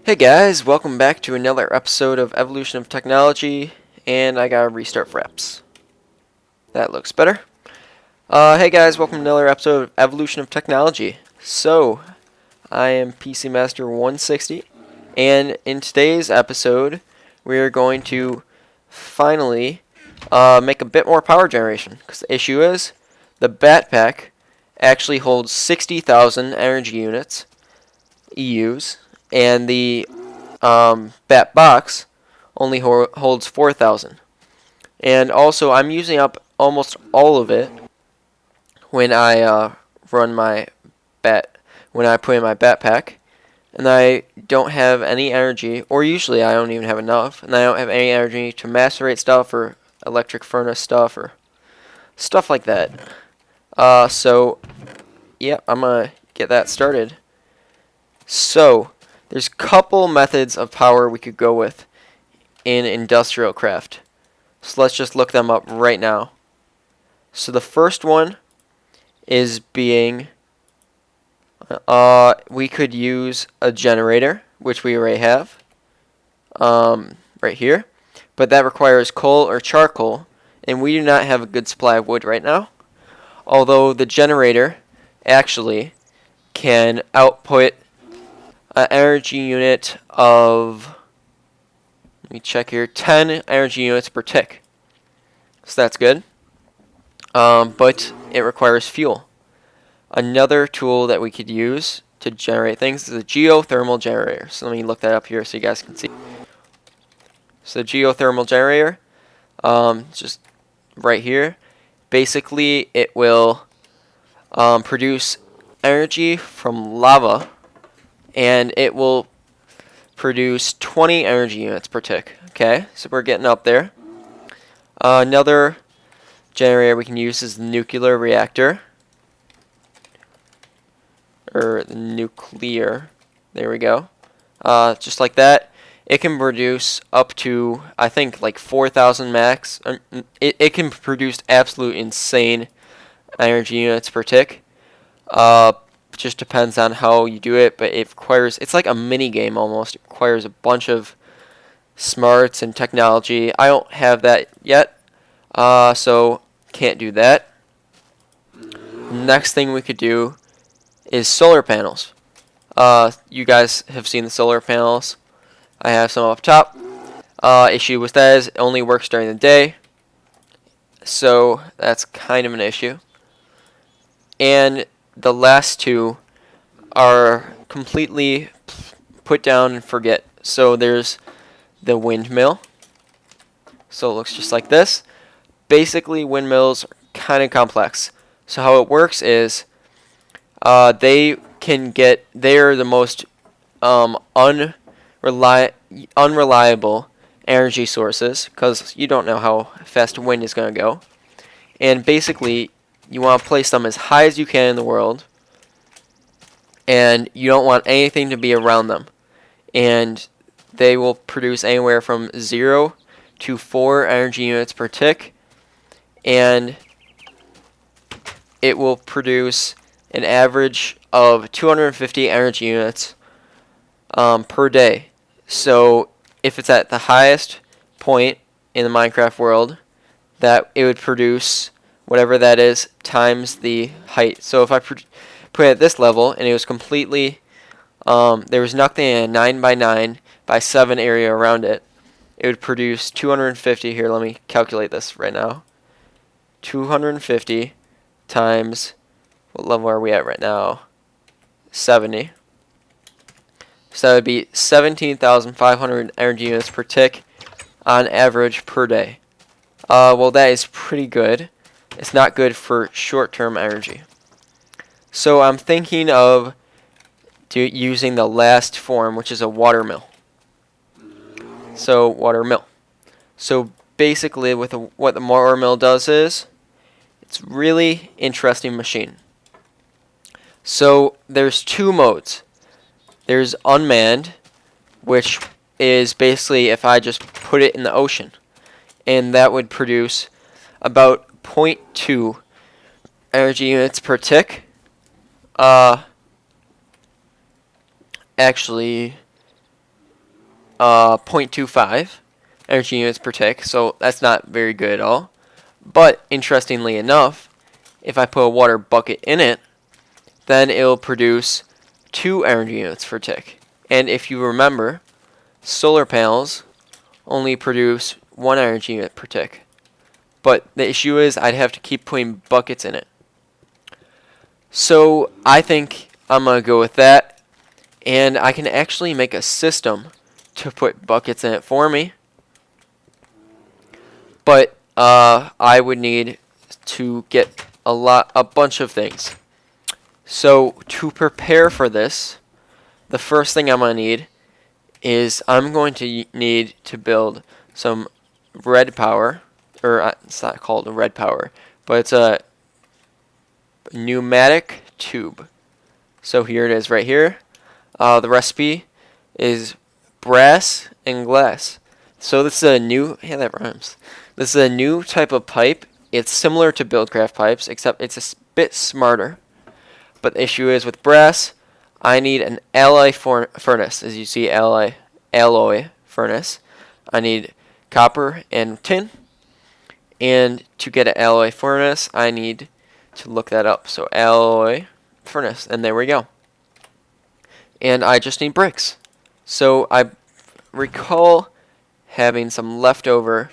Hey guys, welcome back to another episode of Evolution of Technology, and I gotta restart Fraps. That looks better. Hey guys, welcome to another episode of Evolution of Technology. So, I am PC Master 160, and in today's episode, we are going to finally make a bit more power generation, because the issue is, the Batpack actually holds 60,000 energy units, EUs, and the Bat Box only holds 4,000. And also, I'm using up almost all of it when I run my when I put in my Batpack, and I don't have any energy, or usually I don't even have enough, and I don't have any energy to macerate stuff or electric furnace stuff or stuff like that. So, yeah, I'm gonna get that started. So, there's a couple methods of power we could go with in industrial craft. So let's just look them up right now. So the first one is being, we could use a generator, which we already have, right here. But that requires coal or charcoal, and we do not have a good supply of wood right now. Although the generator actually can output an energy unit of, let me check here, 10 energy units per tick. So that's good. But it requires fuel. Another tool that we could use to generate things is a geothermal generator. So let me look that up here so you guys can see. So the geothermal generator, just right here. Basically, it will produce energy from lava, and it will produce 20 energy units per tick. Okay, so we're getting up there. Another generator we can use is the nuclear reactor, or the nuclear. There we go. Just like that, it can produce up to, I think, like 4,000 max. It can produce absolute insane energy units per tick. Just depends on how you do it, but it requires, it's like a mini game almost. It requires a bunch of smarts and technology. I don't have that yet, so can't do that. Next thing we could do is solar panels. You guys have seen the solar panels. I have some up top. Issue with that is it only works during the day, so that's kind of an issue. And the last two are completely put down and forget. So there's the windmill. So it looks just like this. Basically, windmills are kind of complex. So how it works is they are the most unreliable energy sources, because you don't know how fast wind is going to go. And basically, you want to place them as high as you can in the world, and you don't want anything to be around them. And they will produce anywhere from 0 to 4 energy units per tick, and it will produce an average of 250 energy units per day. So if it's at the highest point in the Minecraft world, that it would produce whatever that is times the height. So if I put it at this level and it was completely, there was nothing in a 9 by 9 by 7 area around it, it would produce 250. Here, let me calculate this right now. 250 times, what level are we at right now? 70. So that would be 17,500 energy units per tick on average per day. Well, that is pretty good. It's not good for short-term energy. So I'm thinking of using the last form, which is a water mill. So water mill. So basically, what the water mill does is, it's really interesting machine. So there's two modes. There's unmanned, which is basically if I just put it in the ocean, and that would produce about 0.2 energy units per tick. Actually, 0.25 energy units per tick, so that's not very good at all. But interestingly enough, if I put a water bucket in it, then it'll produce 2 energy units per tick. And if you remember, solar panels only produce 1 energy unit per tick. But the issue is I'd have to keep putting buckets in it. So I think I'm going to go with that. And I can actually make a system to put buckets in it for me. But I would need to get a bunch of things. So to prepare for this, the first thing I'm going to need is I'm going to need to build some red power, or it's not called red power, but it's a pneumatic tube. So here it is right here. The recipe is brass and glass. So this is a new, yeah, that rhymes. This is a new type of pipe. It's similar to Buildcraft pipes, except it's a bit smarter. But the issue is with brass, I need an alloy furnace. As you see, alloy furnace. I need copper and tin. And to get an alloy furnace, I need to look that up. So alloy furnace, and there we go. And I just need bricks. So I recall having some leftover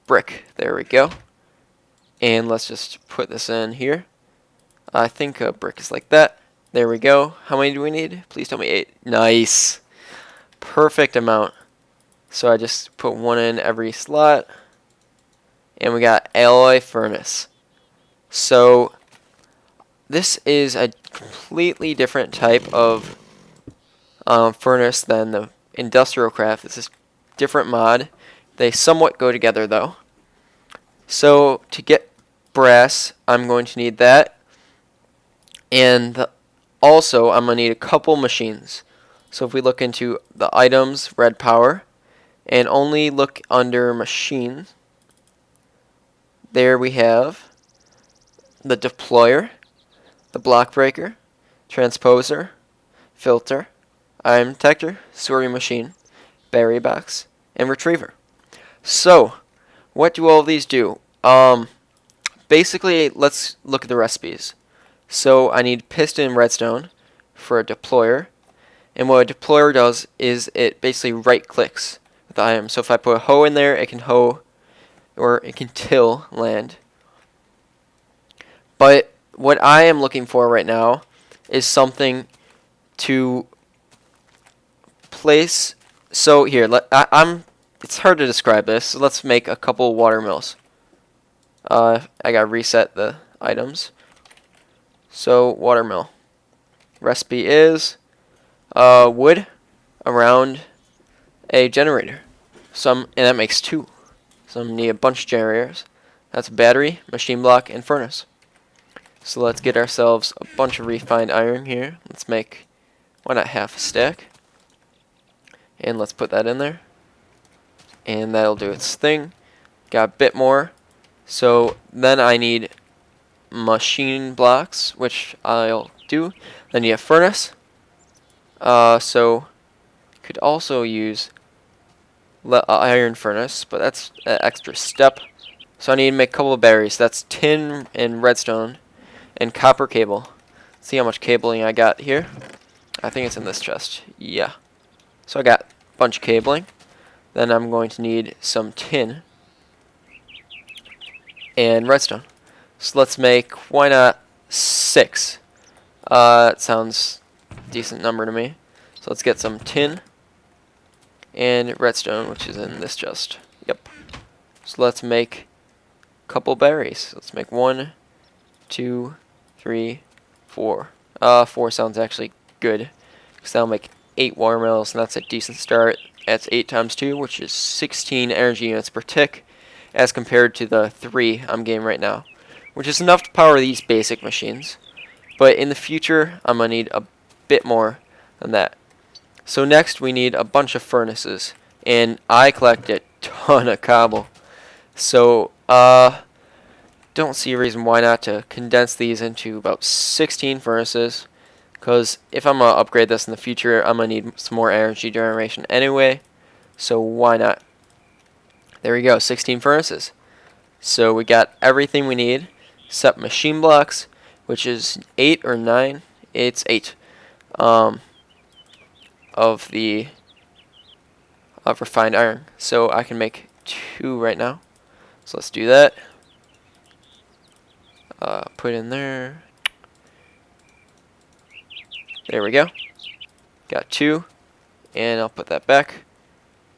brick. There we go. And let's just put this in here. I think a brick is like that. There we go. How many do we need? Please tell me 8. Nice. Perfect amount. So I just put 1 in every slot. And we got alloy furnace. So this is a completely different type of furnace than the industrial craft. This is different mod. They somewhat go together though. So to get brass, I'm going to need that. And also I'm going to need a couple machines. So if we look into the items, red power, and only look under machines, there we have the deployer, the block breaker, transposer, filter, iron detector, sorting machine, berry box, and retriever. So, what do all of these do? Basically, let's look at the recipes. So, I need piston and redstone for a deployer. And what a deployer does is it basically right clicks with the item. So if I put a hoe in there, it can hoe, or it can till land. But what I am looking for right now is something to place. So here, it's hard to describe this. So let's make a couple water mills. I gotta reset the items. So water mill. Recipe is wood around a generator. And that makes 2. So I'm gonna need a bunch of generators. That's battery, machine block, and furnace. So let's get ourselves a bunch of refined iron here. Let's make, why not half a stack? And let's put that in there. And that'll do its thing. Got a bit more. So then I need machine blocks, which I'll do. Then you have furnace. So could also use iron furnace, but that's an extra step. So I need to make a couple of berries. That's tin and redstone and copper cable. See how much cabling I got here? I think it's in this chest. Yeah. So I got a bunch of cabling. Then I'm going to need some tin and redstone. So let's make, why not 6? That sounds decent number to me. So let's get some tin and redstone, which is in this chest. Yep. So let's make a couple berries. Let's make 1, 2, 3, 4. 4 sounds actually good, because that'll make 8 watermelons, and that's a decent start. That's 8 times 2, which is 16 energy units per tick, as compared to the 3 I'm getting right now, which is enough to power these basic machines. But in the future, I'm going to need a bit more than that. So next, we need a bunch of furnaces, and I collect a ton of cobble. So, don't see a reason why not to condense these into about 16 furnaces. because if I'm going to upgrade this in the future, I'm going to need some more energy generation anyway, so why not? There we go, 16 furnaces. So we got everything we need except machine blocks, which is 8 or 9. It's 8 of refined iron. So I can make 2 right now. So let's do that. Put in there. There we go. Got 2, and I'll put that back.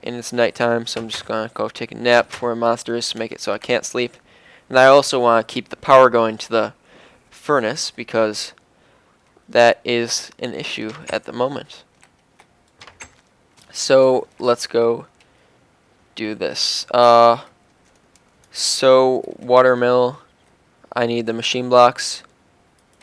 And it's nighttime, so I'm just gonna go take a nap before monsters to make it so I can't sleep. And I also want to keep the power going to the furnace because that is an issue at the moment. So let's go do this. So watermill, I need the machine blocks,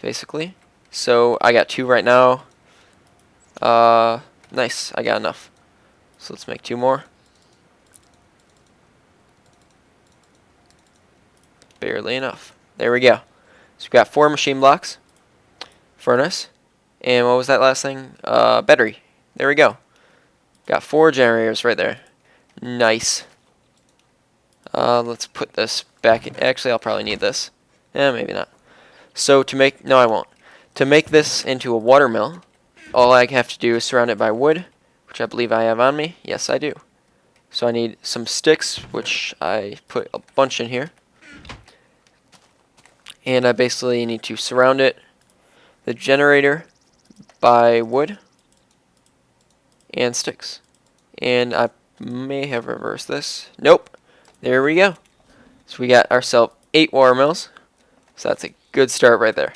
basically. So I got 2 right now. Nice, I got enough. So let's make 2 more. Barely enough. There we go. So we got 4 machine blocks, furnace, and what was that last thing? Battery. There we go. Got 4 generators right there. Nice. Let's put this back in. Actually, I'll probably need this. Maybe not. So to make, no I won't. To make this into a watermill, all I have to do is surround it by wood, which I believe I have on me. Yes, I do. So I need some sticks, which I put a bunch in here. And I basically need to surround it, the generator, by wood and sticks. And I may have reversed this. Nope. There we go. So we got ourselves 8 watermills. So that's a good start right there.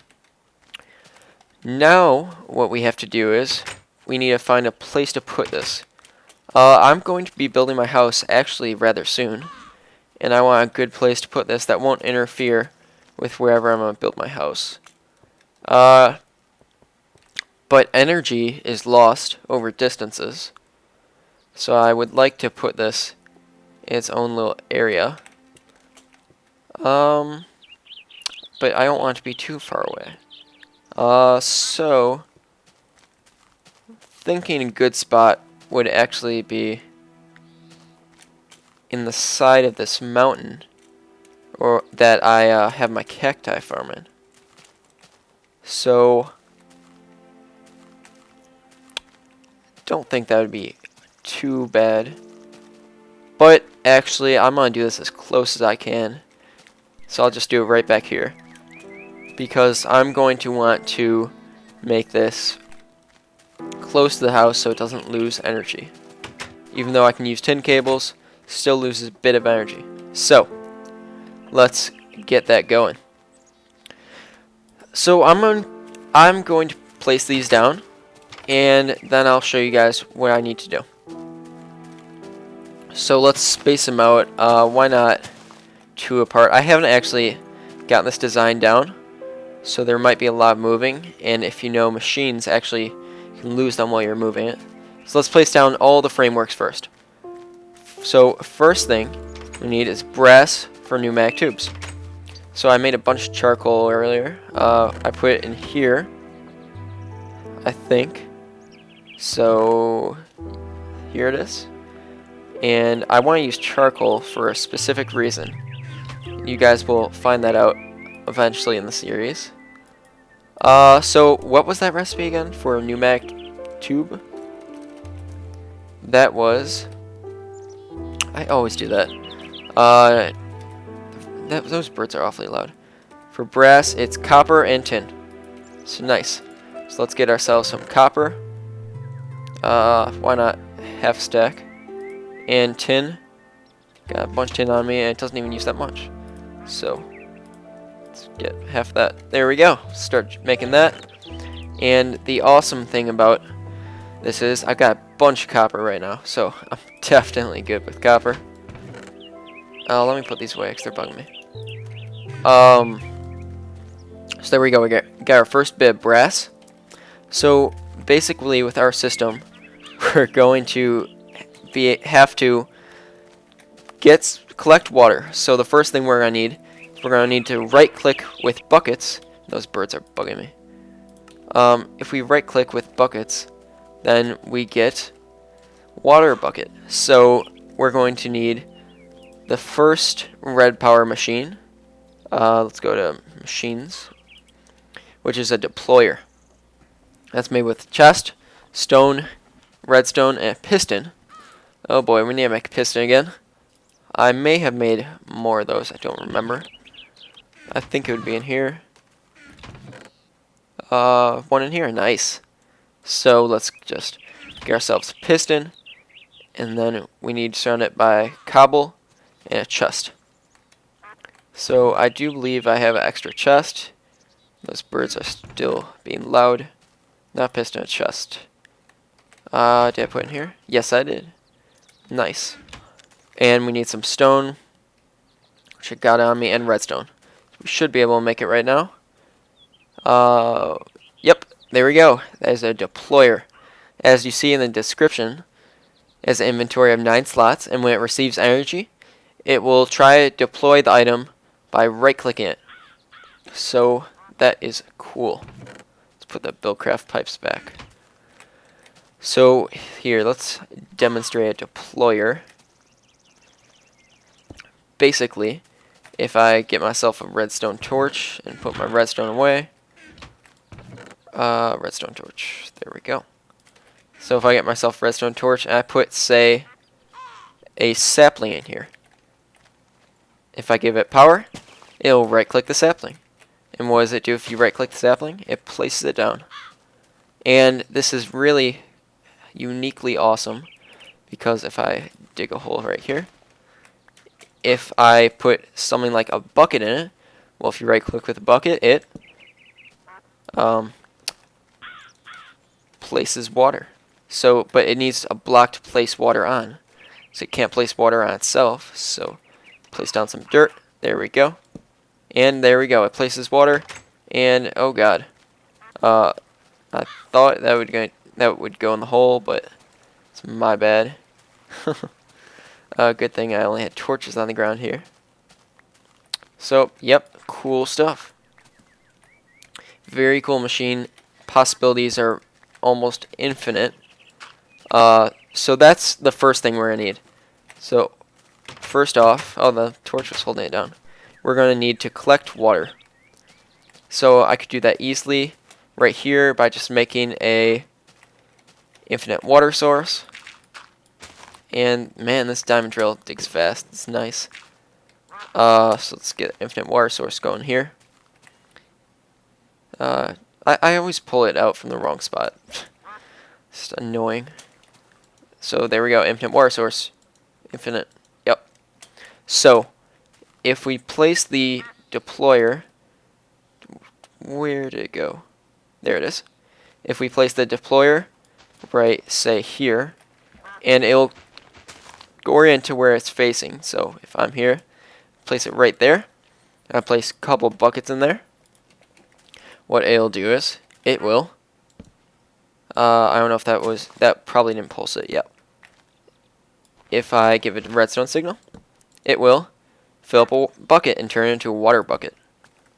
Now what we have to do is we need to find a place to put this. I'm going to be building my house actually rather soon, and I want a good place to put this that won't interfere with wherever I'm going to build my house. But energy is lost over distances, so I would like to put this in its own little area. But I don't want it to be too far away. So thinking a good spot would actually be in the side of this mountain, or that I have my cacti farm in. So don't think that would be too bad, but actually I'm gonna do this as close as I can, so I'll just do it right back here, because I'm going to want to make this close to the house so it doesn't lose energy. Even though I can use tin cables, still loses a bit of energy. So let's get that going. So I'm going to place these down, and then I'll show you guys what I need to do. So let's space them out. Why not 2 apart? I haven't actually gotten this design down, so there might be a lot of moving, and if you know machines, actually you can lose them while you're moving it. So let's place down all the frameworks first. So first thing we need is brass for pneumatic tubes. So I made a bunch of charcoal earlier. I put it in here, I think. So here it is. And I want to use charcoal for a specific reason. You guys will find that out eventually in the series. So what was that recipe again for a pneumatic tube? That was, I always do that. Those birds are awfully loud. For brass, it's copper and tin. So nice. So let's get ourselves some copper. Why not half stack? And tin. Got a bunch of tin on me, and it doesn't even use that much. So let's get half that. There we go. Start making that. And the awesome thing about this is I've got a bunch of copper right now, so I'm definitely good with copper. Let me put these away because they're bugging me. So there we go. We got our first bit of brass. So basically, with our system, we're going to have to collect water. So the first thing we're gonna need to right-click with buckets. Those birds are bugging me. If we right click with buckets, then we get water bucket. So we're going to need the first red power machine. Let's go to machines, which is a deployer. That's made with chest, stone, redstone, and piston. Oh boy, we need to make a piston again. I may have made more of those, I don't remember. I think it would be in here. One in here, nice. So let's just get ourselves a piston, and then we need to surround it by cobble and a chest. So I do believe I have an extra chest. Those birds are still being loud. Not piston, a chest. Did I put in here? Yes, I did. Nice. And we need some stone, which I got on me, and redstone. We should be able to make it right now. Yep, there we go. That is a deployer. As you see in the description, it has an inventory of 9 slots, and when it receives energy, it will try to deploy the item by right-clicking it. So that is cool. Let's put the Buildcraft pipes back. So here, let's demonstrate a deployer. Basically, if I get myself a redstone torch and put my redstone away, redstone torch, there we go. So if I get myself a redstone torch and I put, say, a sapling in here, if I give it power, it'll right-click the sapling. And what does it do if you right-click the sapling? It places it down. And this is really uniquely awesome, because if I dig a hole right here, if I put something like a bucket in it, well, if you right-click with a bucket, it places water. So, but it needs a block to place water on. So it can't place water on itself. So place down some dirt. There we go. And there we go. It places water. And oh god, I thought that would go in the hole, but it's my bad. Good thing I only had torches on the ground here. So, yep, cool stuff. Very cool machine. Possibilities are almost infinite. So that's the first thing we're going to need. So, first off, oh, the torch was holding it down. We're going to need to collect water. So I could do that easily right here by just making a infinite water source. And man, this diamond drill digs fast. It's nice. So let's get infinite water source going here. I always pull it out from the wrong spot. It's annoying. So there we go, infinite water source. Infinite. Yep. So if we place the deployer, where did it go? There it is. If we place the deployer right, say here, and it'll orient to where it's facing. So if I'm here, place it right there. I place a couple buckets in there. What it'll do is it will. I don't know if that probably didn't pulse it yet. If I give it a redstone signal, it will fill up a bucket and turn it into a water bucket.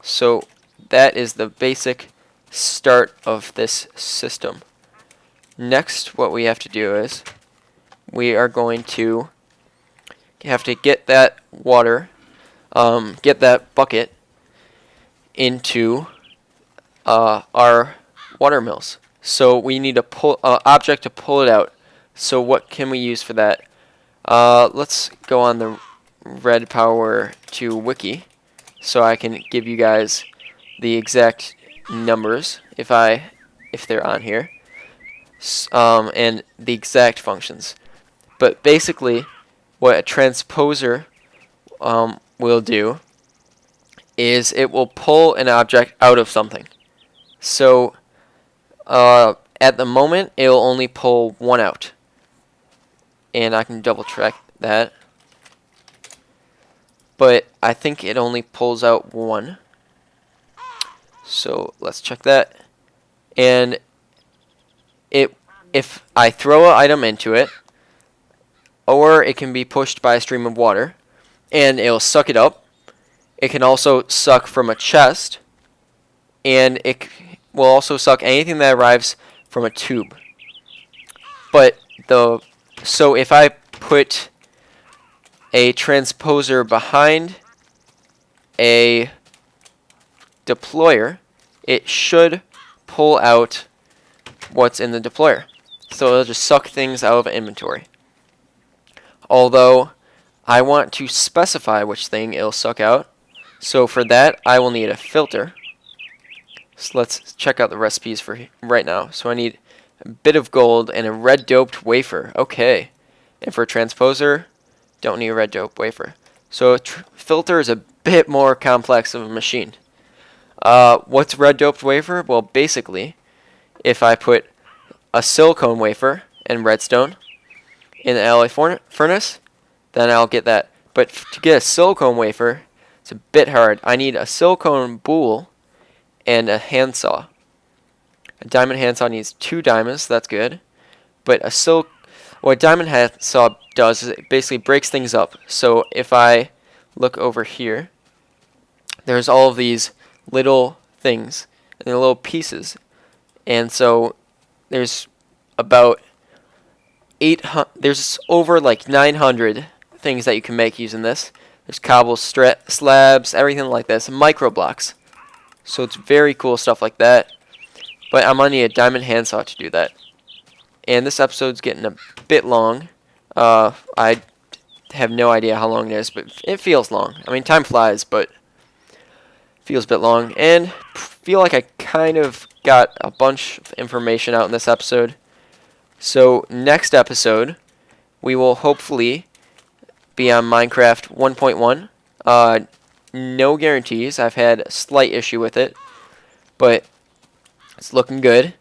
So that is the basic start of this system. Next, what we have to do is we are going to have to get that water, get that bucket into our water mills. So we need a object to pull it out. So what can we use for that? Let's go on the Red Power 2 wiki so I can give you guys the exact numbers if they're on here, and the exact functions. But basically, what a transposer will do is it will pull an object out of something. So at the moment, it will only pull one out. And I can double check that. But I think it only pulls out one. So let's check that. And if I throw an item into it, or it can be pushed by a stream of water, and it'll suck it up. It can also suck from a chest, and will also suck anything that arrives from a tube. But so if I put a transposer behind a deployer, it should pull out what's in the deployer. So it'll just suck things out of inventory. Although I want to specify which thing it'll suck out. So for that, I will need a filter. So let's check out the recipes for right now. So I need a bit of gold and a red doped wafer. Okay. And for a transposer, don't need a red doped wafer. So a filter is a bit more complex of a machine. What's red doped wafer? Well, basically, if I put a silicone wafer and redstone in the alloy furnace, then I'll get that. But to get a silicone wafer, it's a bit hard. I need a silicone boule and a handsaw. A diamond handsaw needs 2 diamonds, so that's good. But what a diamond handsaw does is it basically breaks things up. So if I look over here, there's all of these little things and little pieces. And so there's about 800, there's over like 900 things that you can make using this. There's cobble slabs, everything like this, micro blocks. So it's very cool stuff like that. But I'm gonna need a diamond handsaw to do that. And this episode's getting a bit long. I have no idea how long it is, but it feels long. I mean, time flies, but feels a bit long. And feel like I kind of got a bunch of information out in this episode. So next episode, we will hopefully be on Minecraft 1.1. No guarantees. I've had a slight issue with it, but it's looking good.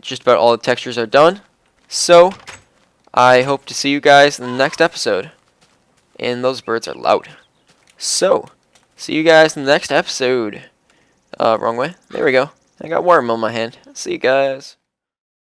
Just about all the textures are done. So I hope to see you guys in the next episode. And those birds are loud. So see you guys in the next episode. Wrong way. There we go. I got watermelon in my hand. See you guys.